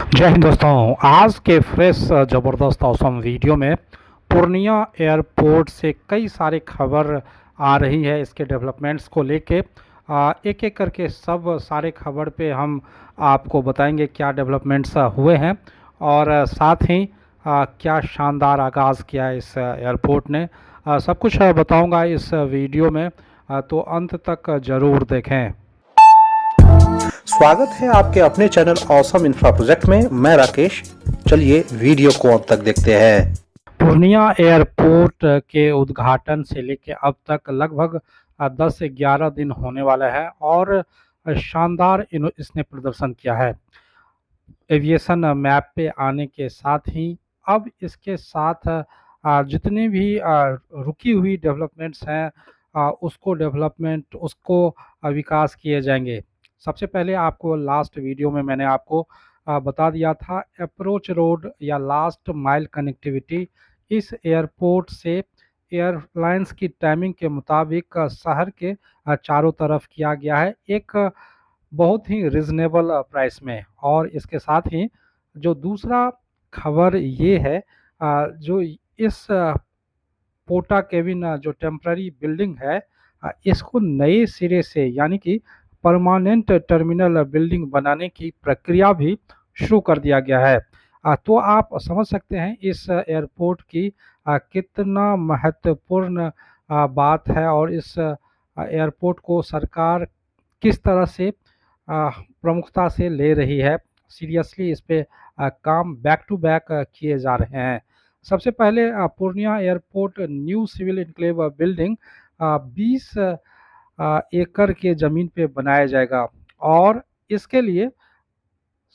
जय हिंद दोस्तों। आज के फ्रेश ज़बरदस्त औसम वीडियो में पूर्णिया एयरपोर्ट से कई सारे खबर आ रही है। इसके डेवलपमेंट्स को लेके एक एक करके सब सारे खबर पे हम आपको बताएंगे क्या डेवलपमेंट्स हुए हैं और साथ ही क्या शानदार आगाज़ किया है इस एयरपोर्ट ने। सब कुछ बताऊंगा इस वीडियो में, तो अंत तक ज़रूर देखें। स्वागत है आपके अपने चैनल ऑसम इंफ्रा प्रोजेक्ट में। मैं राकेश। चलिए वीडियो को अंत तक देखते हैं। पूर्णिया एयरपोर्ट के उद्घाटन से लेकर अब तक लगभग 10 से 11 दिन होने वाला है और शानदार इसने प्रदर्शन किया है। एविएशन मैप पे आने के साथ ही अब इसके साथ जितने भी रुकी हुई डेवलपमेंट्स हैं उसको विकास किए जाएंगे। सबसे पहले आपको लास्ट वीडियो में मैंने आपको बता दिया था अप्रोच रोड या लास्ट माइल कनेक्टिविटी इस एयरपोर्ट से एयरलाइंस की टाइमिंग के मुताबिक शहर के चारों तरफ किया गया है, एक बहुत ही रिजनेबल प्राइस में। और इसके साथ ही जो दूसरा खबर ये है, जो इस पोर्टा केबिन जो टेम्पररी बिल्डिंग है, इसको नए सिरे से यानी कि परमानेंट टर्मिनल बिल्डिंग बनाने की प्रक्रिया भी शुरू कर दिया गया है। तो आप समझ सकते हैं इस एयरपोर्ट की कितना महत्वपूर्ण बात है और इस एयरपोर्ट को सरकार किस तरह से प्रमुखता से ले रही है। सीरियसली इस पे काम बैक टू बैक किए जा रहे हैं। सबसे पहले Purnia airport new civil enclave building 20 एकड़ के ज़मीन पे बनाया जाएगा और इसके लिए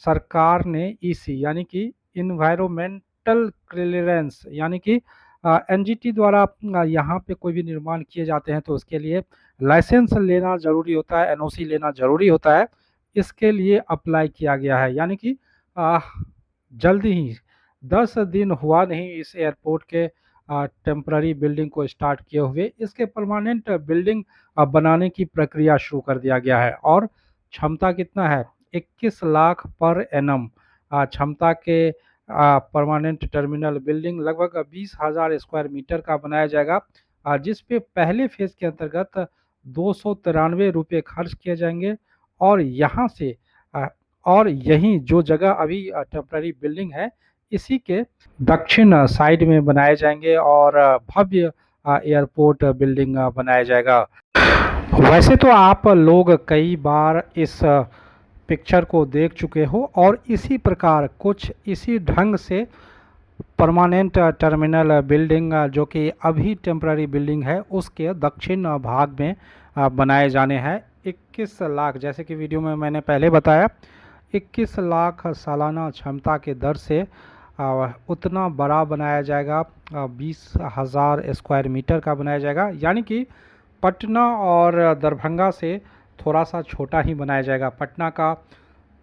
सरकार ने ईसी यानी कि इन्वायरमेंटल क्लियरेंस यानी कि एनजीटी द्वारा यहाँ पे कोई भी निर्माण किए जाते हैं तो उसके लिए लाइसेंस लेना ज़रूरी होता है, एनओसी लेना ज़रूरी होता है। इसके लिए अप्लाई किया गया है, यानी कि जल्दी ही 10 दिन हुआ नहीं इस एयरपोर्ट के टेम्पररी बिल्डिंग को स्टार्ट किए हुए। इसके परमानेंट बिल्डिंग बनाने की प्रक्रिया शुरू कर दिया गया है और क्षमता कितना है, 21 लाख पर एनम क्षमता के परमानेंट टर्मिनल बिल्डिंग लगभग 20,000 स्क्वायर मीटर का बनाया जाएगा, जिस पे पहले फेज के अंतर्गत 293 रुपये खर्च किए जाएंगे। और यहाँ से और यहीं जो जगह अभी टेम्पररी बिल्डिंग है इसी के दक्षिण साइड में बनाए जाएंगे और भव्य एयरपोर्ट बिल्डिंग बनाया जाएगा। वैसे तो आप लोग कई बार इस पिक्चर को देख चुके हो और इसी प्रकार कुछ इसी ढंग से परमानेंट टर्मिनल बिल्डिंग जो कि अभी टेम्पररी बिल्डिंग है उसके दक्षिण भाग में बनाए जाने हैं। 21 लाख, जैसे कि वीडियो में मैंने पहले बताया, 21 लाख सालाना क्षमता के दर से उतना बड़ा बनाया जाएगा, 20,000 स्क्वायर मीटर का बनाया जाएगा, यानी कि पटना और दरभंगा से थोड़ा सा छोटा ही बनाया जाएगा। पटना का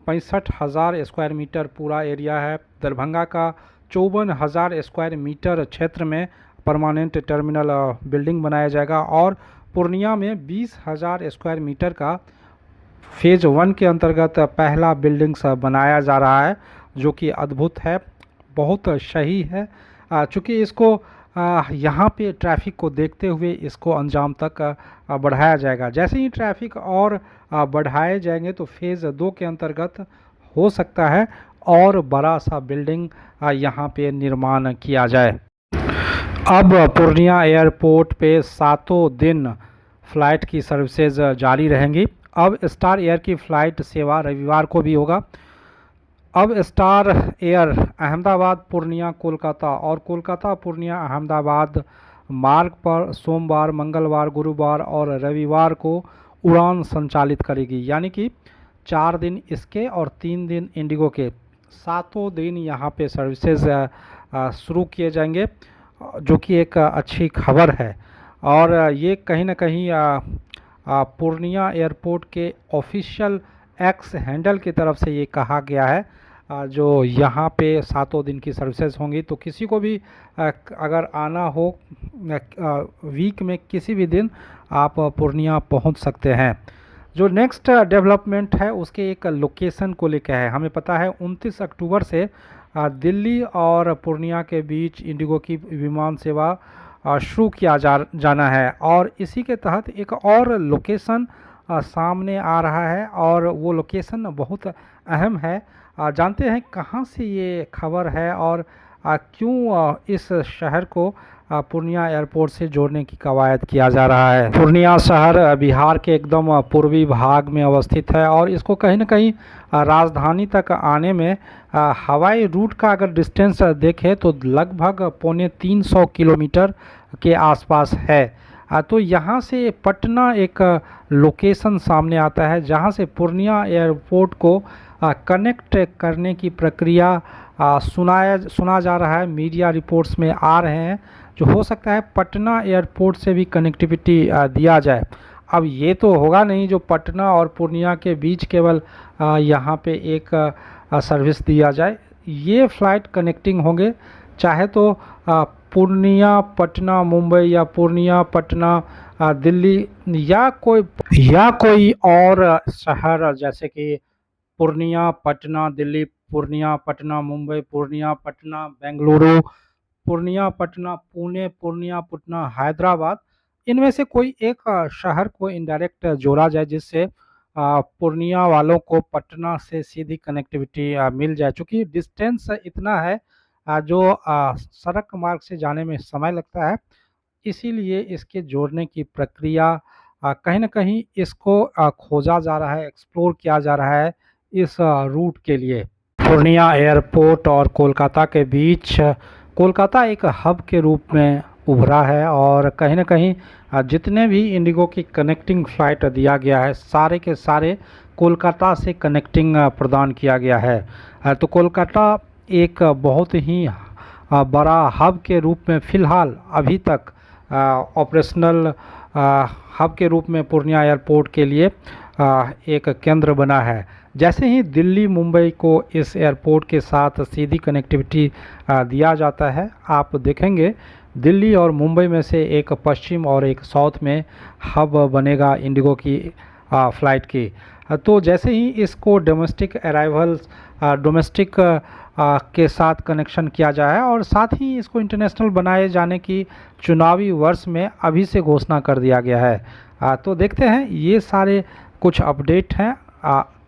65,000 स्क्वायर मीटर पूरा एरिया है, दरभंगा का 54,000 स्क्वायर मीटर क्षेत्र में परमानेंट टर्मिनल बिल्डिंग बनाया जाएगा और पूर्णिया में 20,000 स्क्वायर मीटर का फेज़ 1 के अंतर्गत पहला बिल्डिंग्स बनाया जा रहा है, जो कि अद्भुत है, बहुत सही है। चूँकि इसको यहाँ पे ट्रैफिक को देखते हुए इसको अंजाम तक बढ़ाया जाएगा। जैसे ही ट्रैफिक और बढ़ाए जाएंगे तो फेज़ 2 के अंतर्गत हो सकता है और बड़ा सा बिल्डिंग यहाँ पे निर्माण किया जाए। अब पूर्णिया एयरपोर्ट पे 7 दिन फ़्लाइट की सर्विसेज जारी रहेंगी। अब स्टार एयर की फ़्लाइट सेवा रविवार को भी होगा। अब स्टार एयर अहमदाबाद पूर्णिया कोलकाता और कोलकाता पूर्णिया अहमदाबाद मार्ग पर सोमवार, मंगलवार, गुरुवार और रविवार को उड़ान संचालित करेगी, यानी कि 4 दिन इसके और 3 दिन इंडिगो के, 7 दिन यहाँ पे सर्विसेज शुरू किए जाएंगे, जो कि एक अच्छी खबर है। और ये कहीं ना कहीं पूर्णिया एयरपोर्ट के ऑफिशियल एक्स हैंडल की तरफ से ये कहा गया है, जो यहाँ पे 7 दिन की सर्विसेज होंगी। तो किसी को भी अगर आना हो वीक में किसी भी दिन आप पूर्णिया पहुँच सकते हैं। जो नेक्स्ट डेवलपमेंट है उसके एक लोकेशन को लेकर है। हमें पता है 29 अक्टूबर से दिल्ली और पूर्णिया के बीच इंडिगो की विमान सेवा शुरू किया जाना है और इसी के तहत एक और लोकेशन सामने आ रहा है और वो लोकेशन बहुत अहम है। जानते हैं कहाँ से ये खबर है और क्यों इस शहर को पूर्णिया एयरपोर्ट से जोड़ने की कवायद किया जा रहा है। पूर्णिया शहर बिहार के एकदम पूर्वी भाग में अवस्थित है और इसको कहीं ना कहीं राजधानी तक आने में हवाई रूट का अगर डिस्टेंस देखें तो लगभग 350 किलोमीटर के आसपास है। तो यहाँ से पटना एक लोकेशन सामने आता है जहाँ से पूर्णिया एयरपोर्ट को कनेक्ट करने की प्रक्रिया सुना जा रहा है। मीडिया रिपोर्ट्स में आ रहे हैं जो हो सकता है पटना एयरपोर्ट से भी कनेक्टिविटी दिया जाए। अब ये तो होगा नहीं जो पटना और पूर्णिया के बीच केवल यहाँ पे एक सर्विस दिया जाए। ये फ़्लाइट कनेक्टिंग होंगे, चाहे तो पूर्णिया पटना मुंबई या पूर्णिया पटना दिल्ली या कोई और शहर, जैसे कि पूर्णिया पटना दिल्ली, पूर्णिया पटना मुंबई, पूर्णिया पटना बेंगलुरु, पूर्णिया पटना पुणे, पूर्णिया पटना हैदराबाद। इनमें से कोई एक शहर को इनडायरेक्ट जोड़ा जाए जिससे पूर्णिया वालों को पटना से सीधी कनेक्टिविटी मिल जाए। चूँकि डिस्टेंस इतना है जो सड़क मार्ग से जाने में समय लगता है, इसीलिए इसके जोड़ने की प्रक्रिया कहीं न कहीं इसको खोजा जा रहा है, एक्सप्लोर किया जा रहा है इस रूट के लिए। पूर्णिया एयरपोर्ट और कोलकाता के बीच कोलकाता एक हब के रूप में उभरा है और कहीं न कहीं जितने भी इंडिगो की कनेक्टिंग फ़्लाइट दिया गया है सारे के सारे कोलकाता से कनेक्टिंग प्रदान किया गया है। तो कोलकाता एक बहुत ही बड़ा हब के रूप में फ़िलहाल अभी तक ऑपरेशनल हब के रूप में पूर्णिया एयरपोर्ट के लिए एक केंद्र बना है। जैसे ही दिल्ली मुंबई को इस एयरपोर्ट के साथ सीधी कनेक्टिविटी दिया जाता है, आप देखेंगे दिल्ली और मुंबई में से एक पश्चिम और एक साउथ में हब बनेगा इंडिगो की फ़्लाइट की। तो जैसे ही इसको डोमेस्टिक अराइवल्स डोमेस्टिक के साथ कनेक्शन किया जाए और साथ ही इसको इंटरनेशनल बनाए जाने की चुनावी वर्ष में अभी से घोषणा कर दिया गया है। तो देखते हैं, ये सारे कुछ अपडेट हैं।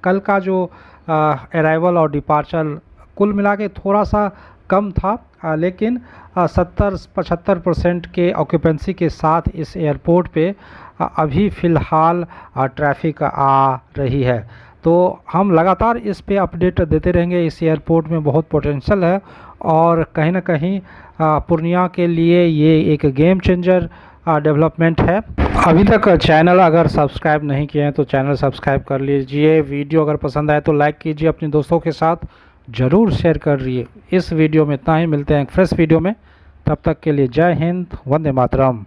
कल का जो अराइवल और डिपार्चर कुल मिला के थोड़ा सा कम था, लेकिन 70-75% के ऑक्यूपेंसी के साथ इस एयरपोर्ट पे अभी फ़िलहाल ट्रैफिक आ रही है। तो हम लगातार इस पे अपडेट देते रहेंगे। इस एयरपोर्ट में बहुत पोटेंशियल है और कहीं ना कहीं पूर्णिया के लिए ये एक गेम चेंजर डेवलपमेंट है। अभी तक चैनल अगर सब्सक्राइब नहीं किए हैं तो चैनल सब्सक्राइब कर लीजिए। वीडियो अगर पसंद आए तो लाइक कीजिए, अपने दोस्तों के साथ ज़रूर शेयर करिए। इस वीडियो में इतना ही, मिलते हैं एक फ्रेश वीडियो में। तब तक के लिए जय हिंद, वंदे मातरम।